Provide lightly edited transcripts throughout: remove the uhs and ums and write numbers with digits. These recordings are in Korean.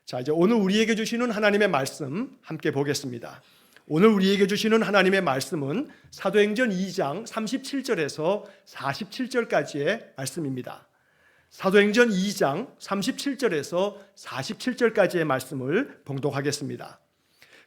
자, 이제 오늘 우리에게 주시는 하나님의 말씀 함께 보겠습니다. 오늘 우리에게 주시는 하나님의 말씀은 사도행전 2장 37절에서 47절까지의 말씀입니다. 사도행전 2장 37절에서 47절까지의 말씀을 봉독하겠습니다.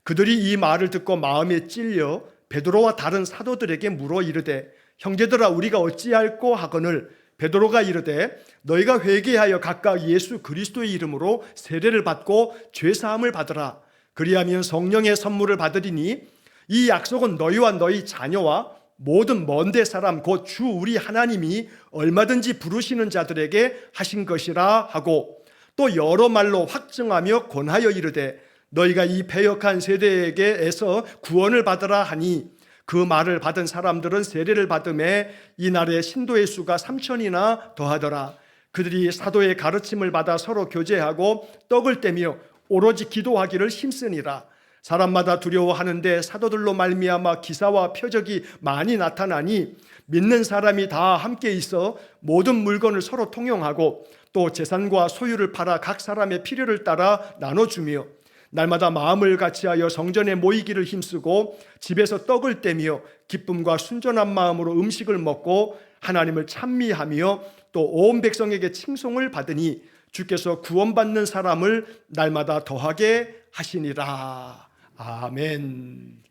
그들이 이 말을 듣고 마음에 찔려 베드로와 다른 사도들에게 물어 이르되 형제들아 우리가 어찌할꼬 하거늘 베드로가 이르되 너희가 회개하여 각각 예수 그리스도의 이름으로 세례를 받고 죄사함을 받으라. 그리하면 성령의 선물을 받으리니 이 약속은 너희와 너희 자녀와 모든 먼데 사람 곧 주 우리 하나님이 얼마든지 부르시는 자들에게 하신 것이라 하고 또 여러 말로 확증하며 권하여 이르되 너희가 이 패역한 세대에게서 구원을 받으라 하니 그 말을 받은 사람들은 세례를 받음에 이날에 신도의 수가 3,000이나 더하더라. 그들이 사도의 가르침을 받아 서로 교제하고 떡을 떼며 오로지 기도하기를 힘쓰니라. 사람마다 두려워하는데 사도들로 말미암아 기사와 표적이 많이 나타나니 믿는 사람이 다 함께 있어 모든 물건을 서로 통용하고 또 재산과 소유를 팔아 각 사람의 필요를 따라 나눠주며 날마다 마음을 같이하여 성전에 모이기를 힘쓰고 집에서 떡을 떼며 기쁨과 순전한 마음으로 음식을 먹고 하나님을 찬미하며 또 온 백성에게 칭송을 받으니 주께서 구원받는 사람을 날마다 더하게 하시니라. 아멘.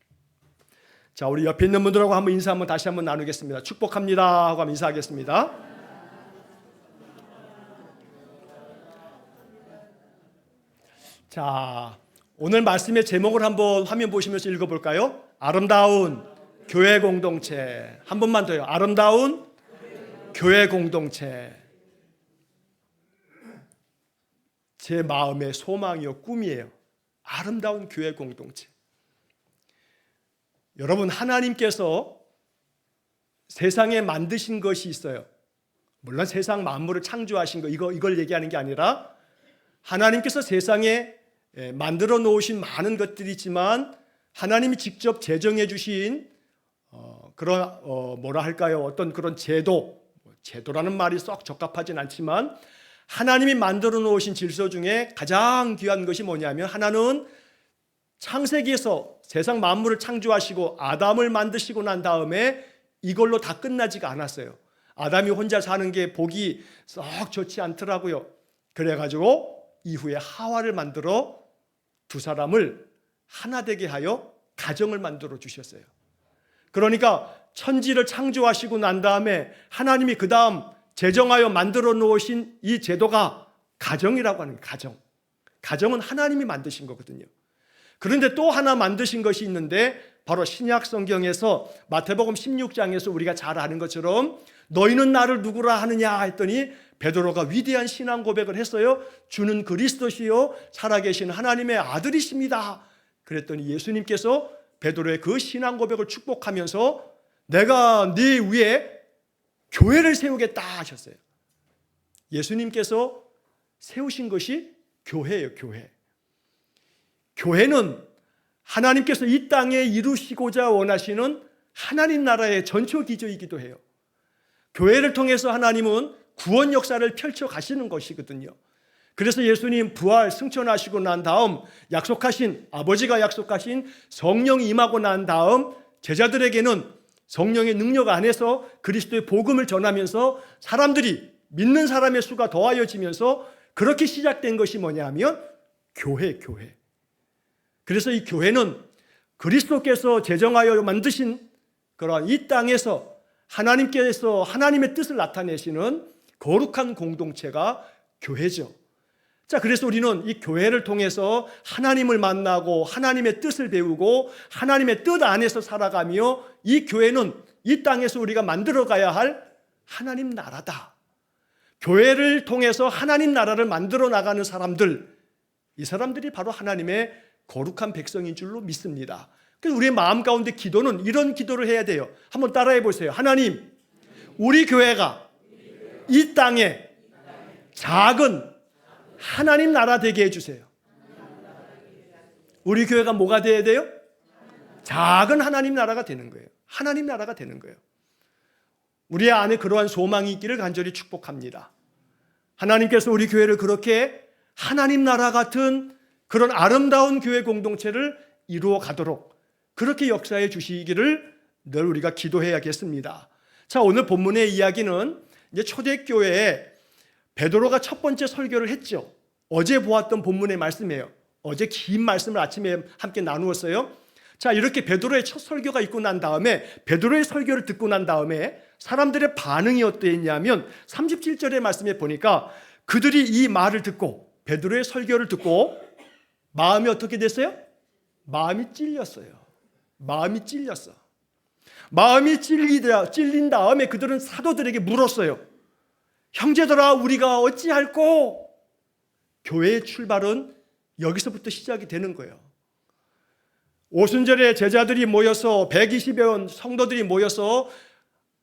자, 우리 옆에 있는 분들하고 한번 인사 다시 한번 나누겠습니다. 축복합니다 하고 한번 인사하겠습니다. 자, 오늘 말씀의 제목을 한번 화면 보시면서 읽어볼까요? 아름다운 교회 공동체. 한 번만 더요. 아름다운 교회 공동체. 제 마음의 소망이요, 꿈이에요. 아름다운 교회 공동체. 여러분, 하나님께서 세상에 만드신 것이 있어요. 물론 세상 만물을 창조하신 거 이걸 얘기하는 게 아니라 하나님께서 세상에 만들어 놓으신 많은 것들이 있지만 하나님이 직접 제정해 주신 그런 뭐라 할까요? 어떤 그런 제도라는 말이 썩 적합하진 않지만 하나님이 만들어 놓으신 질서 중에 가장 귀한 것이 뭐냐면 하나는 창세기에서 세상 만물을 창조하시고 아담을 만드시고 난 다음에 이걸로 다 끝나지가 않았어요. 아담이 혼자 사는 게 보기 썩 좋지 않더라고요. 그래가지고 이후에 하와를 만들어 두 사람을 하나 되게 하여 가정을 만들어 주셨어요. 그러니까 천지를 창조하시고 난 다음에 하나님이 그 다음 제정하여 만들어 놓으신 이 제도가 가정이라고 하는 거예요. 가정은 하나님이 만드신 거거든요. 그런데 또 하나 만드신 것이 있는데 바로 신약 성경에서 마태복음 16장에서 우리가 잘 아는 것처럼 너희는 나를 누구라 하느냐 했더니 베드로가 위대한 신앙 고백을 했어요. 주는 그리스도시요 살아계신 하나님의 아들이십니다. 그랬더니 예수님께서 베드로의 그 신앙 고백을 축복하면서 내가 네 위에 교회를 세우겠다 하셨어요. 예수님께서 세우신 것이 교회예요. 교회는 하나님께서 이 땅에 이루시고자 원하시는 하나님 나라의 전초 기조이기도 해요. 교회를 통해서 하나님은 구원 역사를 펼쳐 가시는 것이거든요. 그래서 예수님 부활 승천하시고 난 다음 아버지가 약속하신 성령이 임하고 난 다음 제자들에게는 성령의 능력 안에서 그리스도의 복음을 전하면서 사람들이 믿는 사람의 수가 더하여지면서 그렇게 시작된 것이 뭐냐면 교회. 그래서 이 교회는 그리스도께서 제정하여 만드신 그런 이 땅에서 하나님께서 하나님의 뜻을 나타내시는 거룩한 공동체가 교회죠. 자, 그래서 우리는 이 교회를 통해서 하나님을 만나고 하나님의 뜻을 배우고 하나님의 뜻 안에서 살아가며 이 교회는 이 땅에서 우리가 만들어가야 할 하나님 나라다. 교회를 통해서 하나님 나라를 만들어 나가는 사람들, 이 사람들이 바로 하나님의 거룩한 백성인 줄로 믿습니다. 그래서 우리의 마음 가운데 기도는 이런 기도를 해야 돼요. 한번 따라해 보세요. 하나님, 우리 교회가 이 땅에 작은 하나님 나라 되게 해주세요. 우리 교회가 뭐가 돼야 돼요? 작은 하나님 나라가 되는 거예요. 하나님 나라가 되는 거예요. 우리 안에 그러한 소망이 있기를 간절히 축복합니다. 하나님께서 우리 교회를 그렇게 하나님 나라 같은 그런 아름다운 교회 공동체를 이루어 가도록 그렇게 역사해 주시기를 늘 우리가 기도해야겠습니다. 자, 오늘 본문의 이야기는 이제 초대교회에 베드로가 첫 번째 설교를 했죠. 어제 보았던 본문의 말씀이에요. 어제 긴 말씀을 아침에 함께 나누었어요. 자, 이렇게 베드로의 첫 설교가 있고 난 다음에 베드로의 설교를 듣고 난 다음에 사람들의 반응이 어땠냐면 37절의 말씀에 보니까 그들이 이 말을 듣고 베드로의 설교를 듣고 마음이 어떻게 됐어요? 마음이 찔렸어요. 마음이 찔렸어. 마음이 찔린 다음에 그들은 사도들에게 물었어요. 형제들아, 우리가 어찌할꼬? 교회의 출발은 여기서부터 시작이 되는 거예요. 오순절에 제자들이 모여서 120여 성도들이 모여서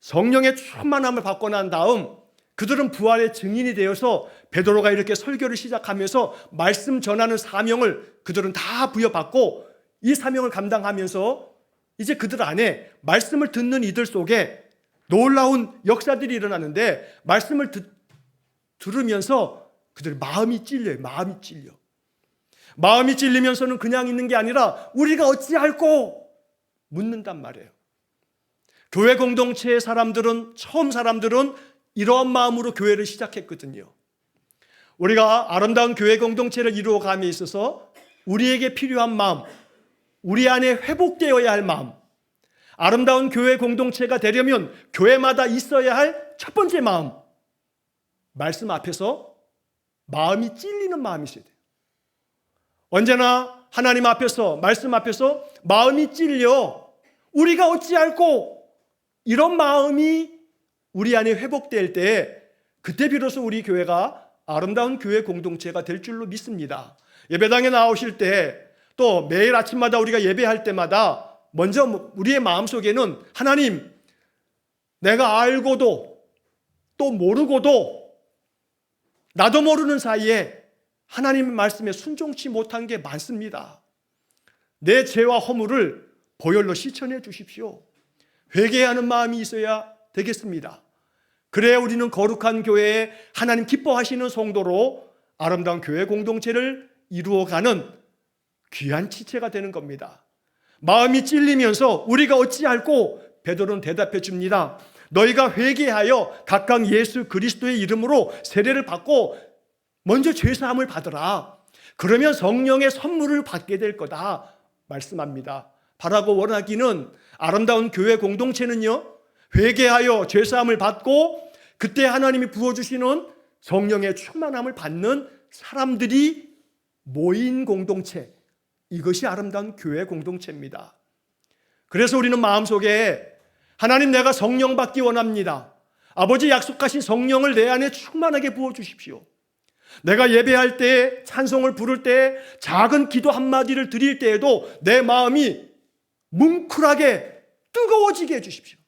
성령의 충만함을 받고 난 다음 그들은 부활의 증인이 되어서 베드로가 이렇게 설교를 시작하면서 말씀 전하는 사명을 그들은 다 부여받고 이 사명을 감당하면서 이제 그들 안에 말씀을 듣는 이들 속에 놀라운 역사들이 일어나는데 말씀을 들으면서 그들의 마음이 찔려요. 마음이 찔려. 마음이 찔리면서는 그냥 있는 게 아니라 우리가 어찌할꼬 묻는단 말이에요. 교회 공동체의 사람들은 처음 사람들은 이러한 마음으로 교회를 시작했거든요. 우리가 아름다운 교회 공동체를 이루어감에 있어서 우리에게 필요한 마음, 우리 안에 회복되어야 할 마음, 아름다운 교회 공동체가 되려면 교회마다 있어야 할 첫 번째 마음, 말씀 앞에서 마음이 찔리는 마음이 있어야 돼요. 언제나 하나님 앞에서 말씀 앞에서 마음이 찔려 우리가 어찌할꼬 이런 마음이 우리 안에 회복될 때 그때 비로소 우리 교회가 아름다운 교회 공동체가 될 줄로 믿습니다. 예배당에 나오실 때 또 매일 아침마다 우리가 예배할 때마다 먼저 우리의 마음속에는 하나님, 내가 알고도 또 모르고도 나도 모르는 사이에 하나님의 말씀에 순종치 못한 게 많습니다. 내 죄와 허물을 보혈로 씻어내 주십시오. 회개하는 마음이 있어야 되겠습니다. 그래야 우리는 거룩한 교회에 하나님 기뻐하시는 성도로 아름다운 교회 공동체를 이루어가는 귀한 지체가 되는 겁니다. 마음이 찔리면서 우리가 어찌할꼬 베드로는 대답해 줍니다. 너희가 회개하여 각각 예수 그리스도의 이름으로 세례를 받고 먼저 죄사함을 받으라. 그러면 성령의 선물을 받게 될 거다 말씀합니다. 바라고 원하기는 아름다운 교회 공동체는요, 회개하여 죄사함을 받고 그때 하나님이 부어주시는 성령의 충만함을 받는 사람들이 모인 공동체, 이것이 아름다운 교회 공동체입니다. 그래서 우리는 마음속에 하나님, 내가 성령 받기 원합니다. 아버지 약속하신 성령을 내 안에 충만하게 부어주십시오. 내가 예배할 때, 찬송을 부를 때, 작은 기도 한마디를 드릴 때에도 내 마음이 뭉클하게 뜨거워지게 해주십시오.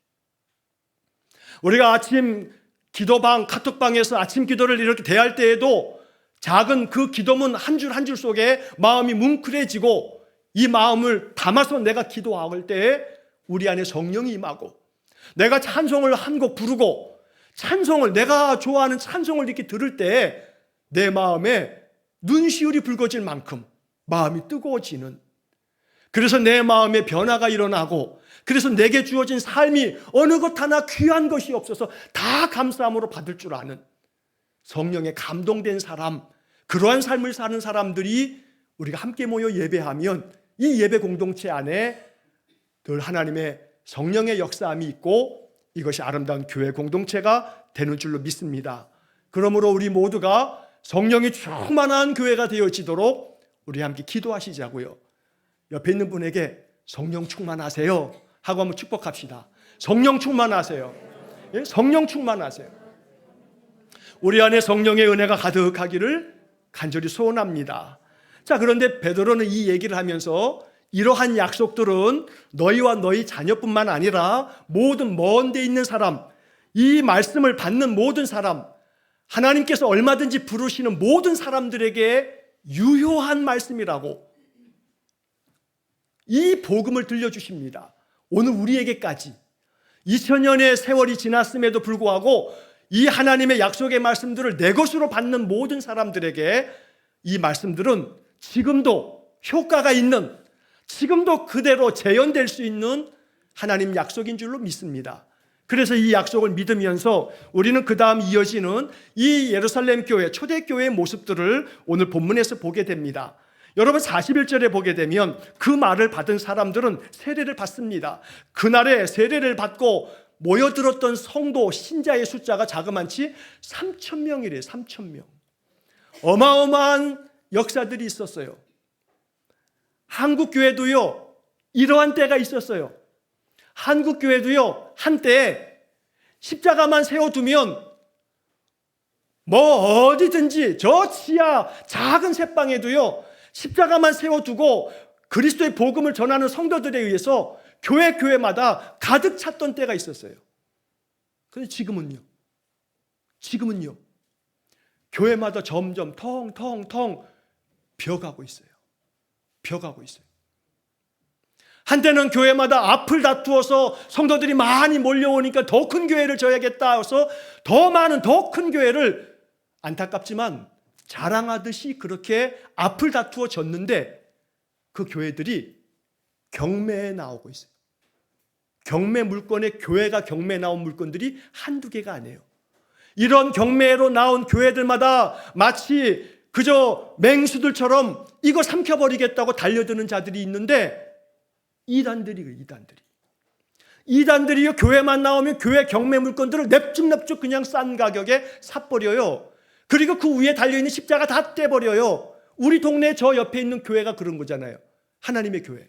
우리가 아침 기도방, 카톡방에서 아침 기도를 이렇게 대할 때에도 작은 그 기도문 한 줄 한 줄 속에 마음이 뭉클해지고 이 마음을 담아서 내가 기도할 때에 우리 안에 성령이 임하고 내가 찬송을 한 곡 부르고 찬송을 내가 좋아하는 찬송을 이렇게 들을 때 내 마음에 눈시울이 붉어질 만큼 마음이 뜨거워지는, 그래서 내 마음에 변화가 일어나고 그래서 내게 주어진 삶이 어느 것 하나 귀한 것이 없어서 다 감사함으로 받을 줄 아는 성령에 감동된 사람, 그러한 삶을 사는 사람들이 우리가 함께 모여 예배하면 이 예배 공동체 안에 늘 하나님의 성령의 역사함이 있고 이것이 아름다운 교회 공동체가 되는 줄로 믿습니다. 그러므로 우리 모두가 성령이 충만한 교회가 되어지도록 우리 함께 기도하시자고요. 옆에 있는 분에게 성령 충만하세요 하고 한번 축복합시다. 성령 충만하세요. 예? 성령 충만하세요. 우리 안에 성령의 은혜가 가득하기를 간절히 소원합니다. 자, 그런데 베드로는 이 얘기를 하면서 이러한 약속들은 너희와 너희 자녀뿐만 아니라 모든 먼 데 있는 사람, 이 말씀을 받는 모든 사람, 하나님께서 얼마든지 부르시는 모든 사람들에게 유효한 말씀이라고 이 복음을 들려주십니다. 오늘 우리에게까지 2000년의 세월이 지났음에도 불구하고 이 하나님의 약속의 말씀들을 내 것으로 받는 모든 사람들에게 이 말씀들은 지금도 효과가 있는, 지금도 그대로 재현될 수 있는 하나님 약속인 줄로 믿습니다. 그래서 이 약속을 믿으면서 우리는 그 다음 이어지는 이 예루살렘 교회, 초대교회의 모습들을 오늘 본문에서 보게 됩니다. 여러분 41절에 보게 되면 그 말을 받은 사람들은 세례를 받습니다. 그날에 세례를 받고 모여들었던 성도, 신자의 숫자가 자그만치 3,000명이래요. 3,000명. 어마어마한 역사들이 있었어요. 한국교회도요, 이러한 때가 있었어요. 한국교회도요, 한때 십자가만 세워두면 뭐 어디든지 저 지하 작은 새방에도요, 십자가만 세워두고 그리스도의 복음을 전하는 성도들에 의해서 교회마다 가득 찼던 때가 있었어요. 그런데 지금은요, 교회마다 점점 텅텅텅 비어가고 있어요. 한때는 교회마다 앞을 다투어서 성도들이 많이 몰려오니까 더 큰 교회를 져야겠다 해서 더 많은 더 큰 교회를, 안타깝지만 자랑하듯이 그렇게 앞을 다투어 졌는데 그 교회들이 경매에 나오고 있어요. 경매 물건에 교회가 경매에 나온 물건들이 한두 개가 아니에요. 이런 경매로 나온 교회들마다 마치 그저 맹수들처럼 이거 삼켜버리겠다고 달려드는 자들이 있는데, 이단들이요, 교회만 나오면 교회 경매 물건들을 냅죽 그냥 싼 가격에 사버려요. 그리고 그 위에 달려있는 십자가 다 떼버려요. 우리 동네 저 옆에 있는 교회가 그런 거잖아요. 하나님의 교회.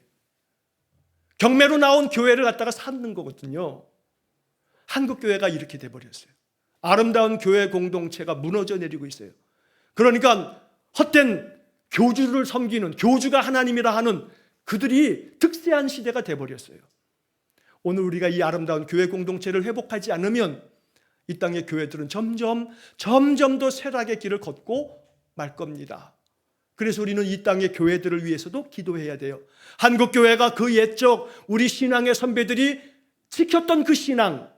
경매로 나온 교회를 갖다가 사는 거거든요. 한국교회가 이렇게 돼버렸어요. 아름다운 교회 공동체가 무너져 내리고 있어요. 그러니까 헛된 교주를 섬기는, 교주가 하나님이라 하는 그들이 득세한 시대가 돼버렸어요. 오늘 우리가 이 아름다운 교회 공동체를 회복하지 않으면 이 땅의 교회들은 점점 더 쇠락의 길을 걷고 말 겁니다. 그래서 우리는 이 땅의 교회들을 위해서도 기도해야 돼요. 한국교회가 그 옛적 우리 신앙의 선배들이 지켰던 그 신앙,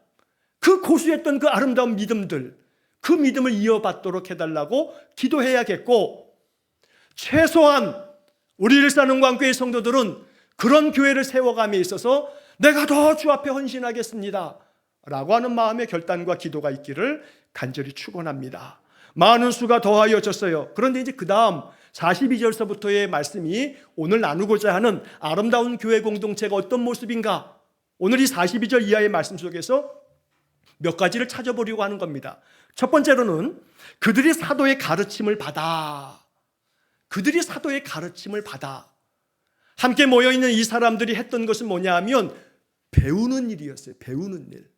그 고수했던 그 아름다운 믿음들, 그 믿음을 이어받도록 해달라고 기도해야겠고, 최소한 우리 일산흥광교회 성도들은 그런 교회를 세워감에 있어서 내가 더 주 앞에 헌신하겠습니다 라고 하는 마음의 결단과 기도가 있기를 간절히 축원합니다. 많은 수가 더하여 졌어요. 그런데 이제 그 다음 42절서부터의 말씀이 오늘 나누고자 하는 아름다운 교회 공동체가 어떤 모습인가, 오늘 이 42절 이하의 말씀 속에서 몇 가지를 찾아보려고 하는 겁니다. 첫 번째로는 그들이 사도의 가르침을 받아. 함께 모여있는 이 사람들이 했던 것은 뭐냐 하면 배우는 일이었어요. 배우는 일.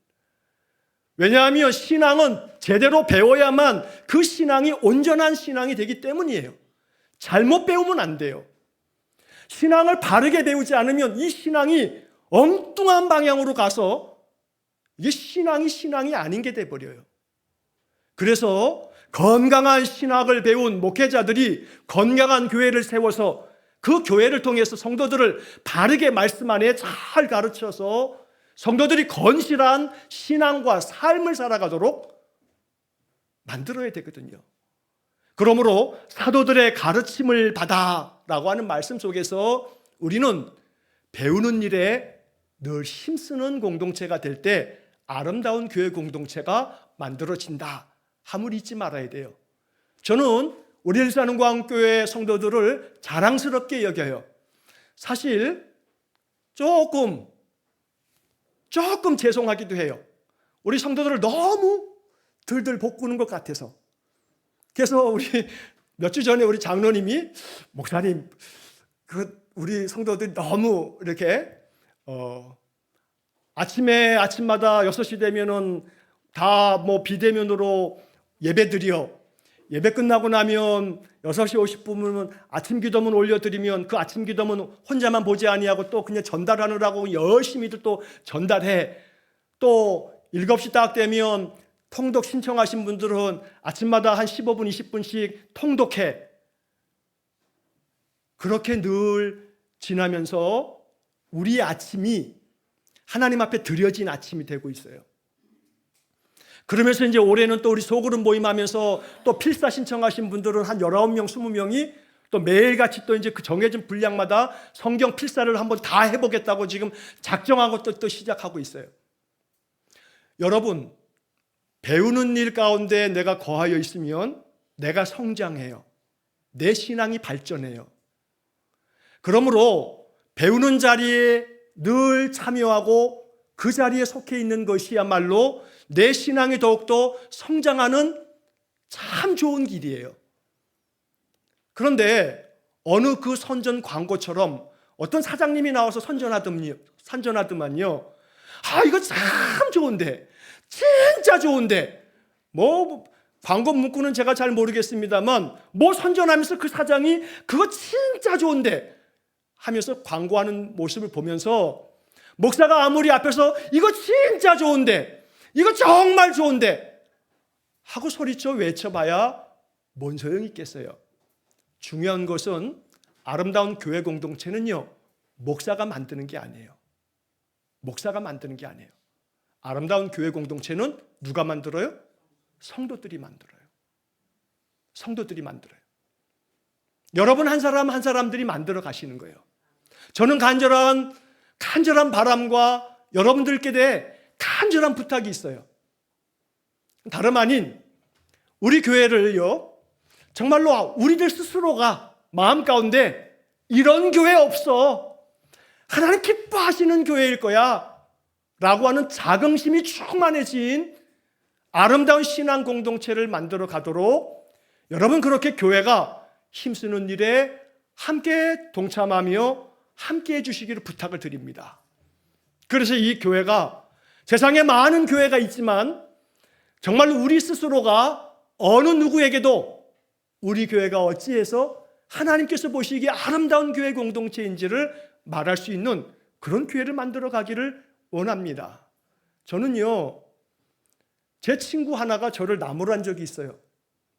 왜냐하면 신앙은 제대로 배워야만 그 신앙이 온전한 신앙이 되기 때문이에요. 잘못 배우면 안 돼요. 신앙을 바르게 배우지 않으면 이 신앙이 엉뚱한 방향으로 가서 이게 신앙이 아닌 게 돼버려요. 그래서 건강한 신학을 배운 목회자들이 건강한 교회를 세워서 그 교회를 통해서 성도들을 바르게 말씀 안에 잘 가르쳐서 성도들이 건실한 신앙과 삶을 살아가도록 만들어야 되거든요. 그러므로 사도들의 가르침을 받아라고 하는 말씀 속에서 우리는 배우는 일에 늘 힘쓰는 공동체가 될 때 아름다운 교회 공동체가 만들어진다 함을 잊지 말아야 돼요. 저는 우리 일산흥광교회 성도들을 자랑스럽게 여겨요. 사실 조금 죄송하기도 해요. 우리 성도들을 너무 들들 볶는 것 같아서. 그래서 우리 몇 주 전에 우리 장로님이, 목사님, 우리 성도들이 너무 이렇게 아침마다 6시 되면은 다 뭐 비대면으로 예배 드려. 예배 끝나고 나면 6시 50분은 아침 기도문 올려드리면 그 아침 기도문 혼자만 보지 아니하고 또 그냥 전달하느라고 열심히들 또 전달해. 또 7시 딱 되면 통독 신청하신 분들은 아침마다 한 15분 20분씩 통독해. 그렇게 늘 지나면서 우리의 아침이 하나님 앞에 드려진 아침이 되고 있어요. 그러면서 이제 올해는 또 우리 소그룹 모임하면서 또 필사 신청하신 분들은 한 19명, 20명이 또 매일같이 또 이제 그 정해진 분량마다 성경 필사를 한번 다 해보겠다고 지금 작정하고 또 시작하고 있어요. 여러분, 배우는 일 가운데 내가 거하여 있으면 내가 성장해요. 내 신앙이 발전해요. 그러므로 배우는 자리에 늘 참여하고 그 자리에 속해 있는 것이야말로 내 신앙이 더욱더 성장하는 참 좋은 길이에요. 그런데 어느 그 선전 광고처럼 어떤 사장님이 나와서 선전하더만요. 이거 참 좋은데, 진짜 좋은데, 광고 문구는 제가 잘 모르겠습니다만 선전하면서 그 사장이 그거 진짜 좋은데 하면서 광고하는 모습을 보면서 목사가 아무리 앞에서 이거 진짜 좋은데, 이거 정말 좋은데 하고 소리쳐 외쳐봐야 뭔 소용이 있겠어요. 중요한 것은 아름다운 교회 공동체는요, 목사가 만드는 게 아니에요. 목사가 만드는 게 아니에요. 아름다운 교회 공동체는 누가 만들어요? 성도들이 만들어요. 성도들이 만들어요. 여러분 한 사람 한 사람들이 만들어 가시는 거예요. 저는 간절한 바람과 여러분들께 대해 간절한 부탁이 있어요. 다름 아닌 우리 교회를요, 정말로 우리들 스스로가 마음 가운데 이런 교회 없어, 하나님 기뻐하시는 교회일 거야 라고 하는 자긍심이 충만해진 아름다운 신앙 공동체를 만들어 가도록 여러분 그렇게 교회가 힘쓰는 일에 함께 동참하며 함께 해주시기를 부탁을 드립니다. 그래서 이 교회가 세상에 많은 교회가 있지만 정말로 우리 스스로가 어느 누구에게도 우리 교회가 어찌해서 하나님께서 보시기에 아름다운 교회 공동체인지를 말할 수 있는 그런 교회를 만들어 가기를 원합니다. 저는요, 제 친구 하나가 저를 나무란 적이 있어요.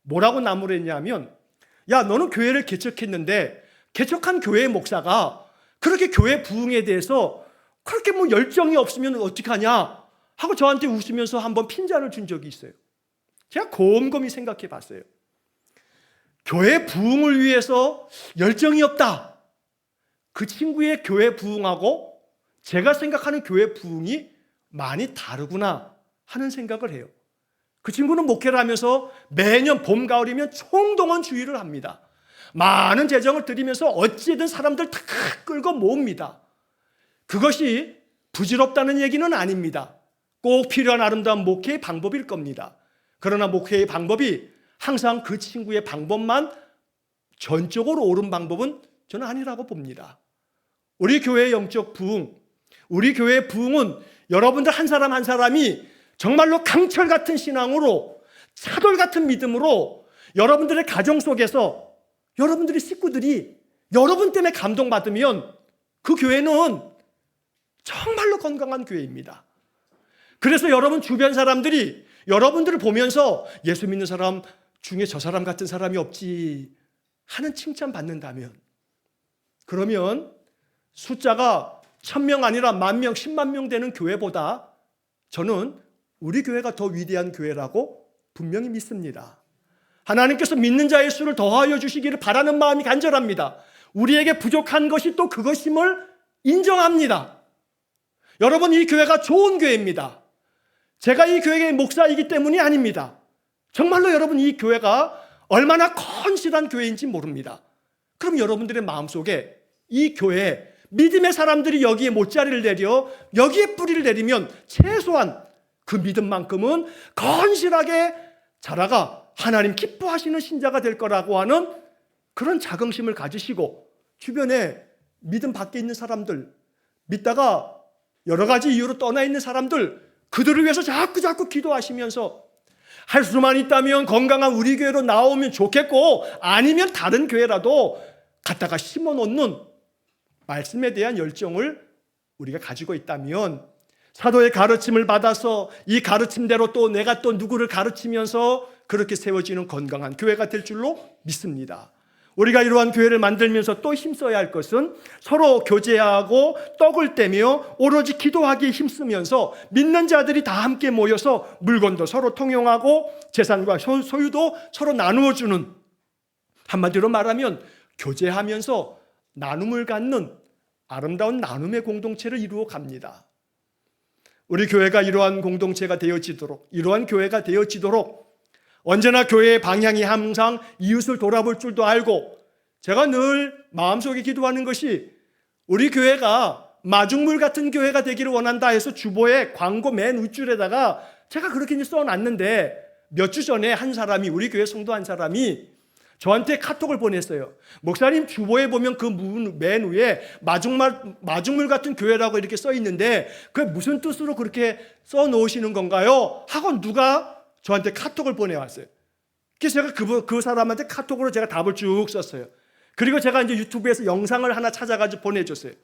뭐라고 나무를 했냐면, 야, 너는 교회를 개척했는데 개척한 교회의 목사가 그렇게 교회 부흥에 대해서 그렇게 열정이 없으면 어떡하냐 하고 저한테 웃으면서 한번 핀잔을 준 적이 있어요. 제가 곰곰이 생각해 봤어요. 교회 부흥을 위해서 열정이 없다. 그 친구의 교회 부흥하고 제가 생각하는 교회 부흥이 많이 다르구나 하는 생각을 해요. 그 친구는 목회를 하면서 매년 봄, 가을이면 총동원 주의를 합니다. 많은 재정을 들이면서 어찌든 사람들 다 끌고 모읍니다. 그것이 부질없다는 얘기는 아닙니다. 꼭 필요한 아름다운 목회의 방법일 겁니다. 그러나 목회의 방법이 항상 그 친구의 방법만 전적으로 옳은 방법은 저는 아니라고 봅니다. 우리 교회의 영적 부흥, 우리 교회의 부흥은 여러분들 한 사람 한 사람이 정말로 강철 같은 신앙으로, 차돌 같은 믿음으로 여러분들의 가정 속에서 여러분들의 식구들이 여러분 때문에 감동받으면 그 교회는 정말로 건강한 교회입니다. 그래서 여러분 주변 사람들이 여러분들을 보면서 예수 믿는 사람 중에 저 사람 같은 사람이 없지 하는 칭찬 받는다면, 그러면 숫자가 1000명 아니라 10,000명, 10만 명 되는 교회보다 저는 우리 교회가 더 위대한 교회라고 분명히 믿습니다. 하나님께서 믿는 자의 수를 더하여 주시기를 바라는 마음이 간절합니다. 우리에게 부족한 것이 또 그것임을 인정합니다. 여러분, 이 교회가 좋은 교회입니다. 제가 이 교회의 목사이기 때문이 아닙니다. 정말로 여러분, 이 교회가 얼마나 건실한 교회인지 모릅니다. 그럼 여러분들의 마음속에 이 교회에 믿음의 사람들이 여기에 못자리를 내려 여기에 뿌리를 내리면 최소한 그 믿음만큼은 건실하게 자라가 하나님 기뻐하시는 신자가 될 거라고 하는 그런 자긍심을 가지시고, 주변에 믿음 밖에 있는 사람들, 믿다가 여러 가지 이유로 떠나 있는 사람들, 그들을 위해서 자꾸 기도하시면서 할 수만 있다면 건강한 우리 교회로 나오면 좋겠고, 아니면 다른 교회라도 갖다가 심어 놓는 말씀에 대한 열정을 우리가 가지고 있다면, 사도의 가르침을 받아서 이 가르침대로 또 내가 또 누구를 가르치면서 그렇게 세워지는 건강한 교회가 될 줄로 믿습니다. 우리가 이러한 교회를 만들면서 또 힘써야 할 것은 서로 교제하고 떡을 떼며 오로지 기도하기에 힘쓰면서 믿는 자들이 다 함께 모여서 물건도 서로 통용하고 재산과 소유도 서로 나누어주는, 한마디로 말하면 교제하면서 나눔을 갖는 아름다운 나눔의 공동체를 이루어 갑니다. 우리 교회가 이러한 공동체가 되어지도록, 이러한 교회가 되어지도록 언제나 교회의 방향이 항상 이웃을 돌아볼 줄도 알고, 제가 늘 마음속에 기도하는 것이 우리 교회가 마중물 같은 교회가 되기를 원한다 해서 주보에 광고 맨 윗줄에다가 제가 그렇게 써놨는데, 몇 주 전에 한 사람이, 우리 교회 성도 한 사람이 저한테 카톡을 보냈어요. 목사님, 주보에 보면 그 맨 위에 마중물 같은 교회라고 이렇게 써 있는데 그게 무슨 뜻으로 그렇게 써 놓으시는 건가요? 하고 누가 저한테 카톡을 보내왔어요. 그래서 제가 그 사람한테 카톡으로 제가 답을 쭉 썼어요. 그리고 제가 이제 유튜브에서 영상을 하나 찾아가지고 보내줬어요.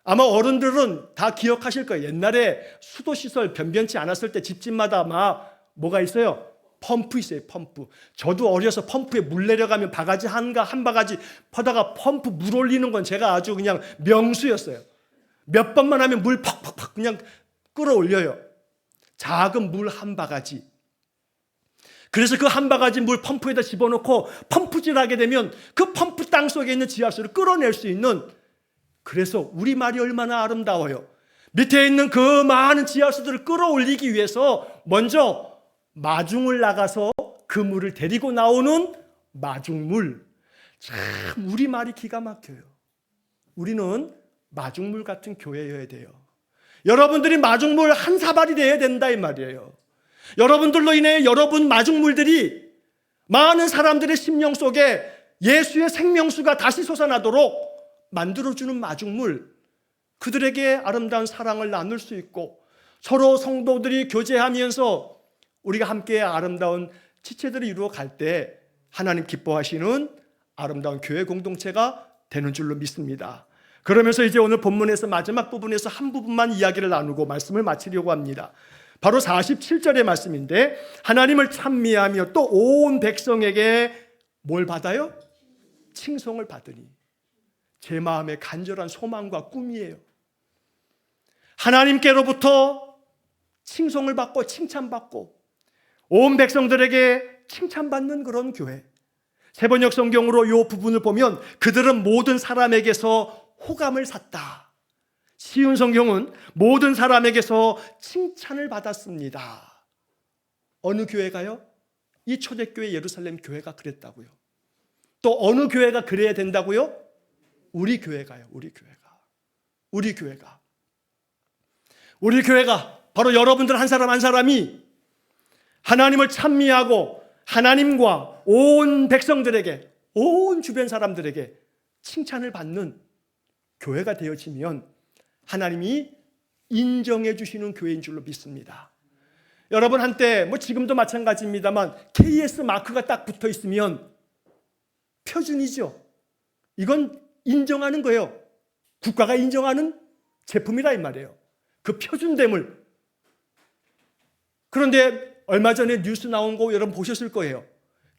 아마 어른들은 다 기억하실 거예요. 옛날에 수도시설 변변치 않았을 때 집집마다 아마 뭐가 있어요? 펌프 있어요. 펌프. 저도 어려서 펌프에 물 내려가면 바가지 한 바가지 퍼다가 펌프 물 올리는 건 제가 아주 그냥 명수였어요. 몇 번만 하면 물 팍팍팍 그냥 끌어올려요. 작은 물 한 바가지. 그래서 그 한 바가지 물 펌프에다 집어넣고 펌프질하게 되면 그 펌프 땅 속에 있는 지하수를 끌어낼 수 있는, 그래서 우리말이 얼마나 아름다워요. 밑에 있는 그 많은 지하수들을 끌어올리기 위해서 먼저 마중을 나가서 그 물을 데리고 나오는 마중물. 참 우리말이 기가 막혀요. 우리는 마중물 같은 교회여야 돼요. 여러분들이 마중물 한 사발이 돼야 된다 이 말이에요. 여러분들로 인해 여러분 마중물들이 많은 사람들의 심령 속에 예수의 생명수가 다시 솟아나도록 만들어주는 마중물, 그들에게 아름다운 사랑을 나눌 수 있고 서로 성도들이 교제하면서 우리가 함께 아름다운 지체들을 이루어 갈 때 하나님 기뻐하시는 아름다운 교회 공동체가 되는 줄로 믿습니다. 그러면서 이제 오늘 본문에서 마지막 부분에서 한 부분만 이야기를 나누고 말씀을 마치려고 합니다. 바로 47절의 말씀인데, 하나님을 찬미하며 또 온 백성에게 뭘 받아요? 칭송을 받으니. 제 마음의 간절한 소망과 꿈이에요. 하나님께로부터 칭송을 받고 칭찬받고 온 백성들에게 칭찬받는 그런 교회. 세번역 성경으로 이 부분을 보면 그들은 모든 사람에게서 호감을 샀다. 쉬운 성경은 모든 사람에게서 칭찬을 받았습니다. 어느 교회가요? 이 초대교회 예루살렘 교회가 그랬다고요. 또 어느 교회가 그래야 된다고요? 우리 교회가요. 우리 교회가 바로 여러분들 한 사람 한 사람이 하나님을 찬미하고 하나님과 온 백성들에게, 온 주변 사람들에게 칭찬을 받는 교회가 되어지면 하나님이 인정해 주시는 교회인 줄로 믿습니다. 여러분, 한때 지금도 마찬가지입니다만 KS 마크가 딱 붙어 있으면 표준이죠. 이건 인정하는 거예요. 국가가 인정하는 제품이라 이 말이에요. 그 표준됨을. 그런데 얼마 전에 뉴스 나온 거 여러분 보셨을 거예요.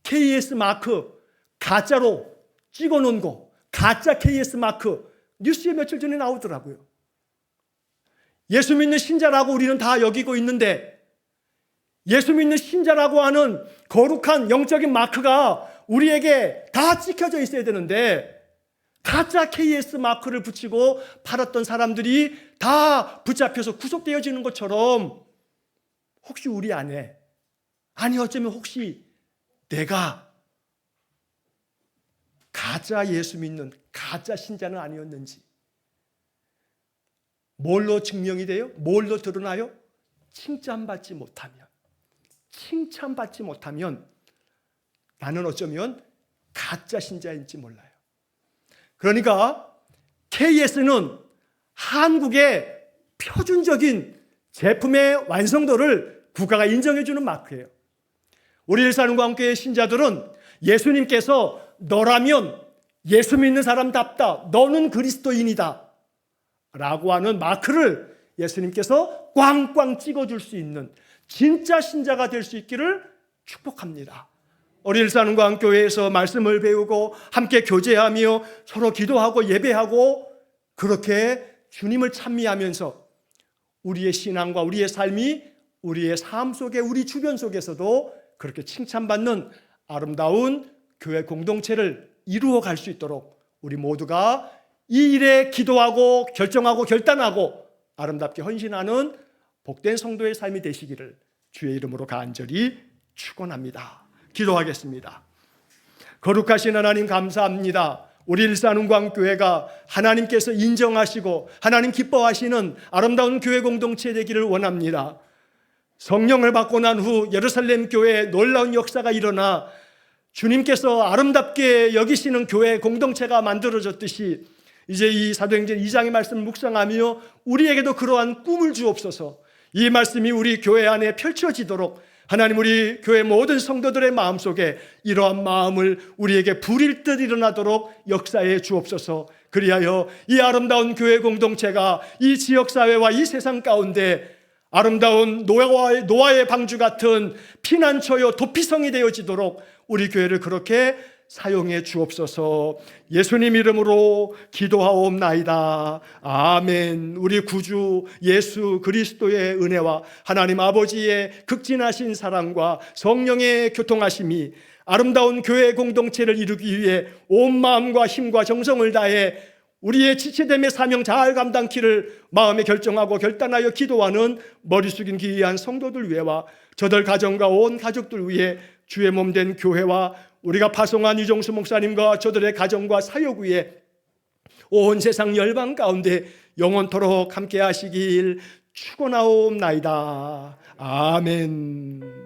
KS 마크 가짜로 찍어놓은 거, 가짜 KS 마크 뉴스에 며칠 전에 나오더라고요. 예수 믿는 신자라고 우리는 다 여기고 있는데, 예수 믿는 신자라고 하는 거룩한 영적인 마크가 우리에게 다 찍혀져 있어야 되는데, 가짜 KS 마크를 붙이고 팔았던 사람들이 다 붙잡혀서 구속되어지는 것처럼 혹시 우리 안에, 아니 어쩌면 혹시 내가 가짜 예수 믿는 가짜 신자는 아니었는지, 뭘로 증명이 돼요? 뭘로 드러나요? 칭찬받지 못하면 나는 어쩌면 가짜 신자인지 몰라요. 그러니까 KS는 한국의 표준적인 제품의 완성도를 국가가 인정해주는 마크예요. 우리 일산광교회 신자들은 예수님께서 너라면 예수 믿는 사람답다, 너는 그리스도인이다 라고 하는 마크를 예수님께서 꽝꽝 찍어줄 수 있는 진짜 신자가 될 수 있기를 축복합니다. 우리 일산광교회에서 말씀을 배우고 함께 교제하며 서로 기도하고 예배하고 그렇게 주님을 찬미하면서 우리의 신앙과 우리의 삶이 우리의 삶 속에, 우리 주변 속에서도 그렇게 칭찬받는 아름다운 교회 공동체를 이루어 갈 수 있도록 우리 모두가 이 일에 기도하고 결정하고 결단하고 아름답게 헌신하는 복된 성도의 삶이 되시기를 주의 이름으로 간절히 축원합니다. 기도하겠습니다. 거룩하신 하나님 감사합니다. 우리 일산운광교회가 하나님께서 인정하시고 하나님 기뻐하시는 아름다운 교회 공동체 되기를 원합니다. 성령을 받고 난 후 예루살렘 교회에 놀라운 역사가 일어나 주님께서 아름답게 여기시는 교회 공동체가 만들어졌듯이 이제 이 사도행전 2장의 말씀을 묵상하며 우리에게도 그러한 꿈을 주옵소서. 이 말씀이 우리 교회 안에 펼쳐지도록 하나님 우리 교회 모든 성도들의 마음속에 이러한 마음을 우리에게 불일 듯 일어나도록 역사해 주옵소서. 그리하여 이 아름다운 교회 공동체가 이 지역사회와 이 세상 가운데 아름다운 노아의 방주 같은 피난처요 도피성이 되어지도록 우리 교회를 그렇게 사용해 주옵소서. 예수님 이름으로 기도하옵나이다. 아멘. 우리 구주 예수 그리스도의 은혜와 하나님 아버지의 극진하신 사랑과 성령의 교통하심이 아름다운 교회 공동체를 이루기 위해 온 마음과 힘과 정성을 다해 우리의 지체됨의 사명 잘 감당키를 마음에 결정하고 결단하여 기도하는 머리 숙인 귀한 성도들 위해와 저들 가정과 온 가족들 위해 주의 몸된 교회와 우리가 파송한 이종수 목사님과 저들의 가정과 사역 위에 온 세상 열방 가운데 영원토록 함께 하시길 축원하옵나이다. 아멘.